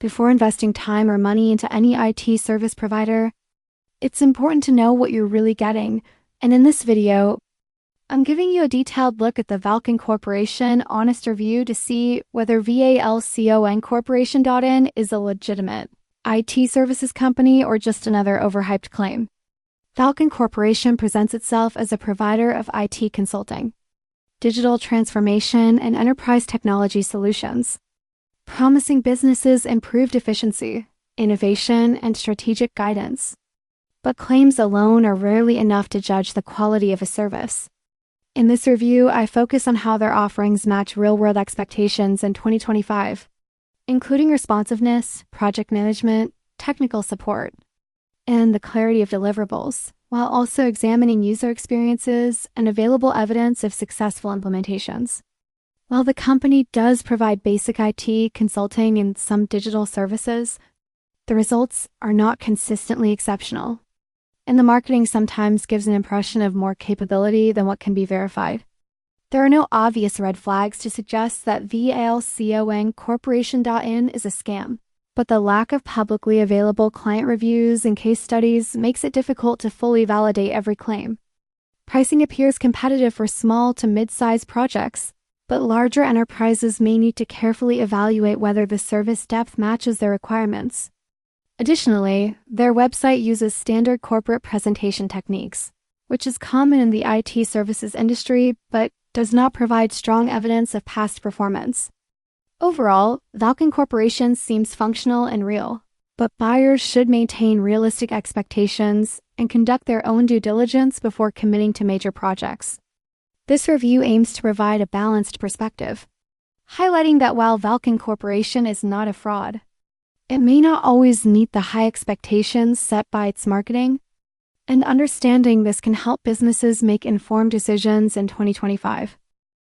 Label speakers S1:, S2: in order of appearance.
S1: Before investing time or money into any IT service provider, it's important to know what you're really getting. And in this video, I'm giving you a detailed look at the Valcon Corporation honest review to see whether Valcon Corporation.in is a legitimate IT services company or just another overhyped claim. Valcon Corporation presents itself as a provider of IT consulting, digital transformation, and enterprise technology solutions, promising businesses improved efficiency, innovation, and strategic guidance. But claims alone are rarely enough to judge the quality of a service. In this review, I focus on how their offerings match real-world expectations in 2025, including responsiveness, project management, technical support, and the clarity of deliverables, while also examining user experiences and available evidence of successful implementations. While the company does provide basic IT consulting and some digital services, the results are not consistently exceptional, and the marketing sometimes gives an impression of more capability than what can be verified. There are no obvious red flags to suggest that Valcon Corporation.in is a scam, but the lack of publicly available client reviews and case studies makes it difficult to fully validate every claim. Pricing appears competitive for small to mid-sized projects, but larger enterprises may need to carefully evaluate whether the service depth matches their requirements. Additionally, their website uses standard corporate presentation techniques, which is common in the IT services industry but does not provide strong evidence of past performance. Overall, Valcon Corporation seems functional and real, but buyers should maintain realistic expectations and conduct their own due diligence before committing to major projects. This review aims to provide a balanced perspective, highlighting that while Valcon Corporation is not a fraud, it may not always meet the high expectations set by its marketing, and understanding this can help businesses make informed decisions in 2025.